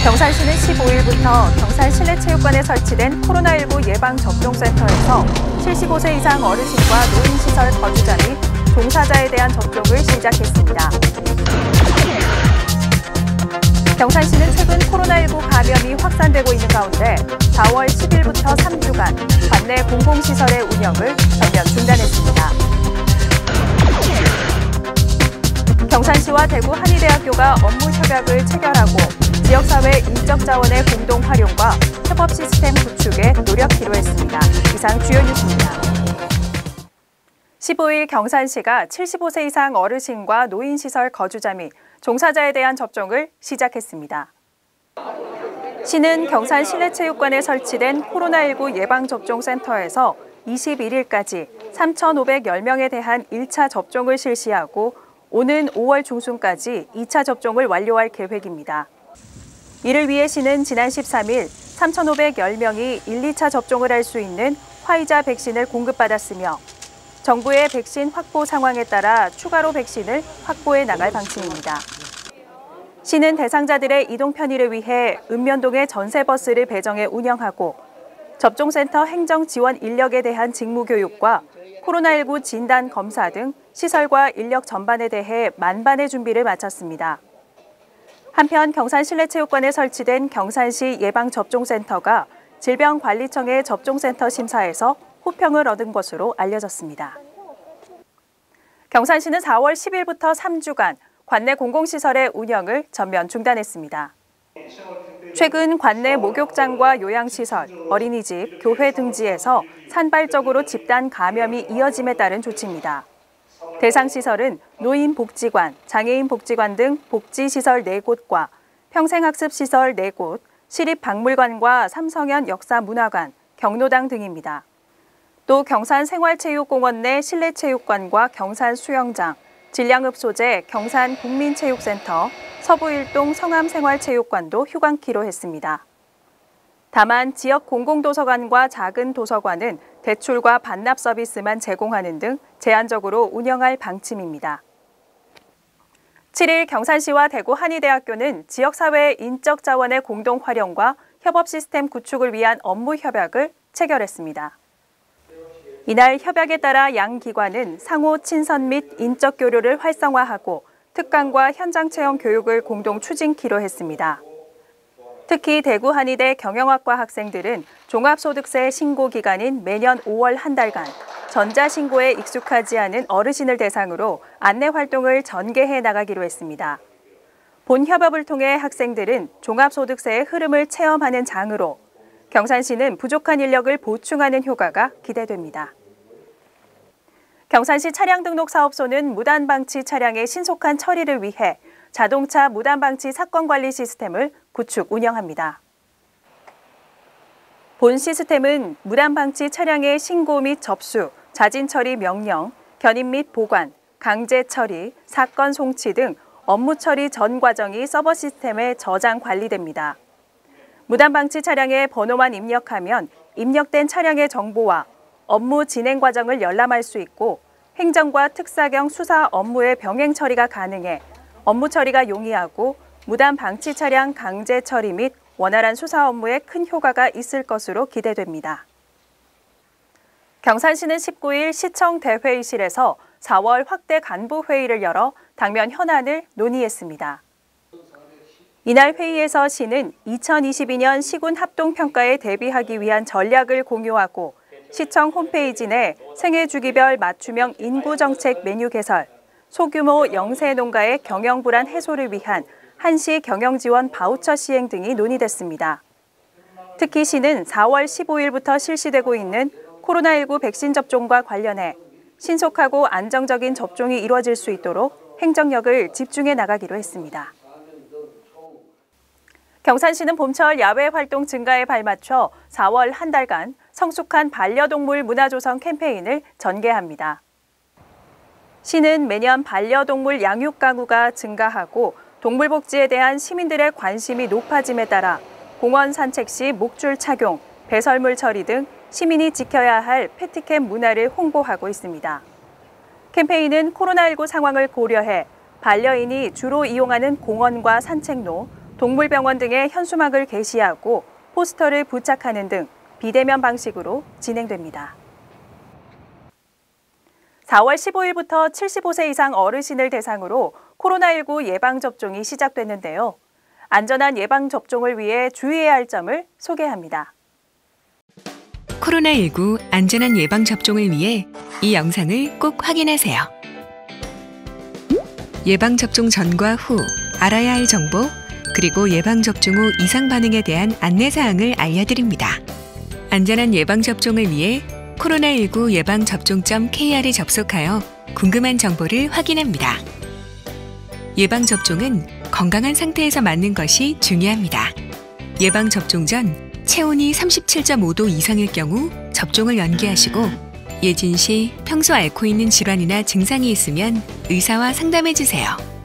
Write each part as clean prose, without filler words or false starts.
경산시는 15일부터 경산 실내체육관에 설치된 코로나19 예방접종센터에서 75세 이상 어르신과 노인시설 거주자 및 종사자에 대한 접종을 시작했습니다. 경산시는 최근 코로나19 감염이 확산되고 있는 가운데 4월 10일부터 3주간 관내 공공시설의 운영을 전면 중단했습니다. 경산시와 대구 한의대학교가 업무 협약을 체결하고 지역사회 인적 자원의 공동 활용과 협업 시스템 구축에 노력 기로했습니다. 이상 주요 뉴스입니다. 15일 경산시가 75세 이상 어르신과 노인시설 거주자 및 종사자에 대한 접종을 시작했습니다. 시는 경산 실내체육관에 설치된 코로나19 예방접종센터에서 21일까지 3,510명에 대한 1차 접종을 실시하고 오는 5월 중순까지 2차 접종을 완료할 계획입니다. 이를 위해 시는 지난 13일 3,510명이 1, 2차 접종을 할 수 있는 화이자 백신을 공급받았으며 정부의 백신 확보 상황에 따라 추가로 백신을 확보해 나갈 방침입니다. 시는 대상자들의 이동 편의를 위해 읍면동에 전세버스를 배정해 운영하고 접종센터 행정 지원 인력에 대한 직무 교육과 코로나19 진단 검사 등 시설과 인력 전반에 대해 만반의 준비를 마쳤습니다. 한편 경산 실내체육관에 설치된 경산시 예방접종센터가 질병관리청의 접종센터 심사에서 호평을 얻은 것으로 알려졌습니다. 경산시는 4월 10일부터 3주간 관내 공공시설의 운영을 전면 중단했습니다. 최근 관내 목욕장과 요양시설, 어린이집, 교회 등지에서 산발적으로 집단 감염이 이어짐에 따른 조치입니다. 대상 시설은 노인복지관, 장애인복지관 등 복지시설 4곳과 평생학습시설 4곳, 시립박물관과 삼성현 역사문화관, 경로당 등입니다. 또 경산생활체육공원 내 실내체육관과 경산수영장, 진량읍소재 경산국민체육센터, 서부일동 성암생활체육관도 휴관키로 했습니다. 다만 지역 공공도서관과 작은 도서관은 대출과 반납 서비스만 제공하는 등 제한적으로 운영할 방침입니다. 7일 경산시와 대구 한의대학교는 지역사회의 인적 자원의 공동 활용과 협업 시스템 구축을 위한 업무 협약을 체결했습니다. 이날 협약에 따라 양 기관은 상호 친선 및 인적 교류를 활성화하고 특강과 현장 체험 교육을 공동 추진키로 했습니다. 특히 대구 한의대 경영학과 학생들은 종합소득세 신고 기간인 매년 5월 한 달간 전자신고에 익숙하지 않은 어르신을 대상으로 안내 활동을 전개해 나가기로 했습니다. 본 협업을 통해 학생들은 종합소득세의 흐름을 체험하는 장으로 경산시는 부족한 인력을 보충하는 효과가 기대됩니다. 경산시 차량등록사업소는 무단방치 차량의 신속한 처리를 위해 자동차 무단방치 사건관리 시스템을 구축 운영합니다. 본 시스템은 무단방치 차량의 신고 및 접수, 자진 처리 명령, 견인 및 보관, 강제 처리, 사건 송치 등 업무 처리 전 과정이 서버 시스템에 저장 관리됩니다. 무단방치 차량의 번호만 입력하면 입력된 차량의 정보와 업무 진행 과정을 열람할 수 있고 행정과 특사경 수사 업무의 병행 처리가 가능해 업무 처리가 용이하고 무단 방치 차량 강제 처리 및 원활한 수사 업무에 큰 효과가 있을 것으로 기대됩니다. 경산시는 19일 시청 대회의실에서 4월 확대 간부 회의를 열어 당면 현안을 논의했습니다. 이날 회의에서 시는 2022년 시군 합동평가에 대비하기 위한 전략을 공유하고 시청 홈페이지 내 생애주기별 맞춤형 인구정책 메뉴 개설, 소규모 영세농가의 경영불안 해소를 위한 한시 경영지원 바우처 시행 등이 논의됐습니다. 특히 시는 4월 15일부터 실시되고 있는 코로나19 백신 접종과 관련해 신속하고 안정적인 접종이 이루어질 수 있도록 행정력을 집중해 나가기로 했습니다. 경산시는 봄철 야외 활동 증가에 발맞춰 4월 한 달간 성숙한 반려동물 문화조성 캠페인을 전개합니다. 시는 매년 반려동물 양육 가구가 증가하고 동물 복지에 대한 시민들의 관심이 높아짐에 따라 공원 산책 시 목줄 착용, 배설물 처리 등 시민이 지켜야 할 패티캠 문화를 홍보하고 있습니다. 캠페인은 코로나19 상황을 고려해 반려인이 주로 이용하는 공원과 산책로, 동물병원 등의 현수막을 게시하고 포스터를 부착하는 등 비대면 방식으로 진행됩니다. 4월 15일부터 75세 이상 어르신을 대상으로 코로나19 예방접종이 시작됐는데요. 안전한 예방접종을 위해 주의해야 할 점을 소개합니다. 코로나19 안전한 예방접종을 위해 이 영상을 꼭 확인하세요. 예방접종 전과 후 알아야 할 정보, 그리고 예방접종 후 이상 반응에 대한 안내사항을 알려드립니다. 안전한 예방접종을 위해 코로나19 예방접종.kr에 접속하여 궁금한 정보를 확인합니다. 예방접종은 건강한 상태에서 맞는 것이 중요합니다. 예방접종 전 체온이 37.5도 이상일 경우 접종을 연기하시고 예진 시 평소 앓고 있는 질환이나 증상이 있으면 의사와 상담해주세요.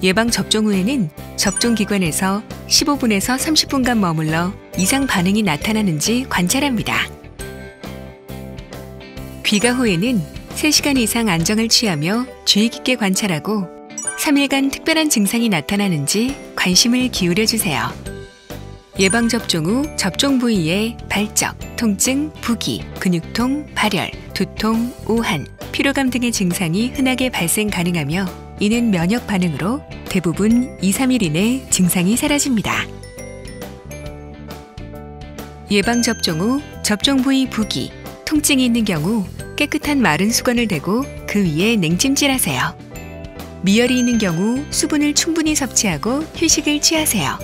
예방접종 후에는 접종기관에서 15분에서 30분간 머물러 이상 반응이 나타나는지 관찰합니다. 귀가 후에는 3시간 이상 안정을 취하며 주의 깊게 관찰하고 3일간 특별한 증상이 나타나는지 관심을 기울여주세요. 예방접종 후 접종 부위에 발적, 통증, 부기, 근육통, 발열, 두통, 오한, 피로감 등의 증상이 흔하게 발생 가능하며 이는 면역 반응으로 대부분 2-3일 이내 증상이 사라집니다. 예방접종 후 접종 부위 부기, 통증이 있는 경우 깨끗한 마른 수건을 대고 그 위에 냉찜질하세요. 미열이 있는 경우 수분을 충분히 섭취하고 휴식을 취하세요.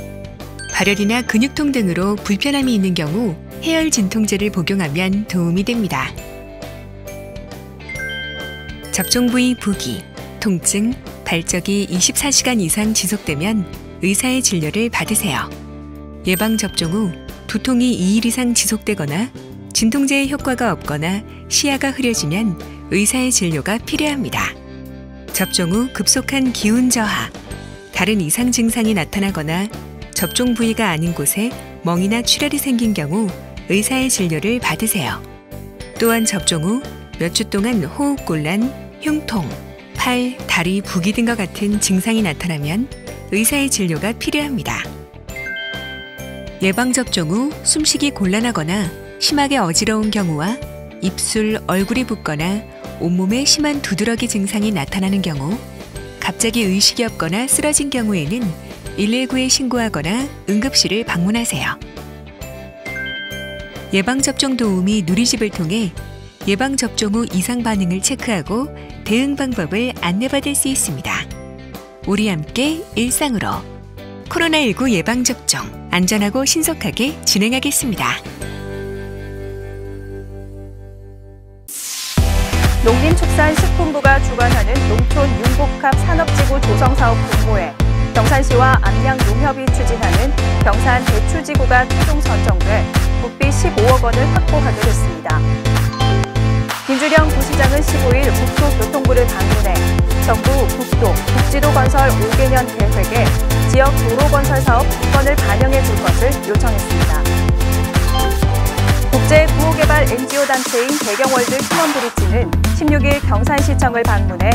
발열이나 근육통 등으로 불편함이 있는 경우 해열 진통제를 복용하면 도움이 됩니다. 접종 부위 부기, 통증, 발적이 24시간 이상 지속되면 의사의 진료를 받으세요. 예방접종 후 두통이 2일 이상 지속되거나 진통제의 효과가 없거나 시야가 흐려지면 의사의 진료가 필요합니다. 접종 후 급속한 기운 저하, 다른 이상 증상이 나타나거나 접종 부위가 아닌 곳에 멍이나 출혈이 생긴 경우 의사의 진료를 받으세요. 또한 접종 후 몇 주 동안 호흡곤란, 흉통, 팔, 다리 부기 등과 같은 증상이 나타나면 의사의 진료가 필요합니다. 예방접종 후 숨쉬기 곤란하거나 심하게 어지러운 경우와 입술, 얼굴이 붓거나 온몸에 심한 두드러기 증상이 나타나는 경우, 갑자기 의식이 없거나 쓰러진 경우에는 119에 신고하거나 응급실을 방문하세요. 예방접종 도우미 누리집을 통해 예방접종 후 이상 반응을 체크하고 대응 방법을 안내받을 수 있습니다. 우리 함께 일상으로 코로나19 예방접종 안전하고 신속하게 진행하겠습니다. 농림축산식품부가 주관하는 농촌 융복합 산업지구 조성사업 공모에 경산시와 암양농협이 추진하는 경산 대추지구가 최종 선정돼 국비 15억 원을 확보하게 됐습니다. 김주령 부시장은 15일 국토교통부를 방문해 정부 국도, 국지도 건설 5개년 계획에 지역 도로 건설 사업 조건을 반영해 줄 것을 요청했습니다. 국제 구호개발 NGO 단체인 배경월드 휴먼브릿지는 16일 경산시청을 방문해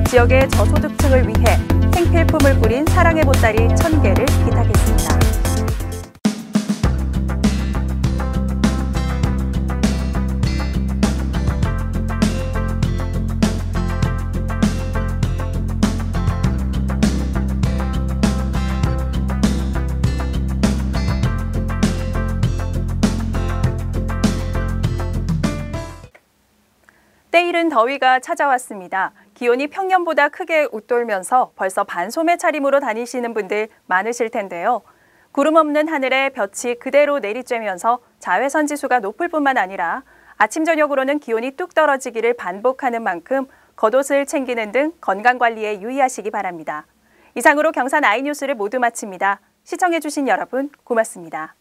지역의 저소득층을 위해 생필품을 꾸린 사랑의 보따리 1,000개를 기탁했습니다. 때이른 더위가 찾아왔습니다. 기온이 평년보다 크게 웃돌면서 벌써 반소매 차림으로 다니시는 분들 많으실 텐데요. 구름 없는 하늘에 볕이 그대로 내리쬐면서 자외선 지수가 높을 뿐만 아니라 아침 저녁으로는 기온이 뚝 떨어지기를 반복하는 만큼 겉옷을 챙기는 등 건강관리에 유의하시기 바랍니다. 이상으로 경산 아이뉴스를 모두 마칩니다. 시청해주신 여러분 고맙습니다.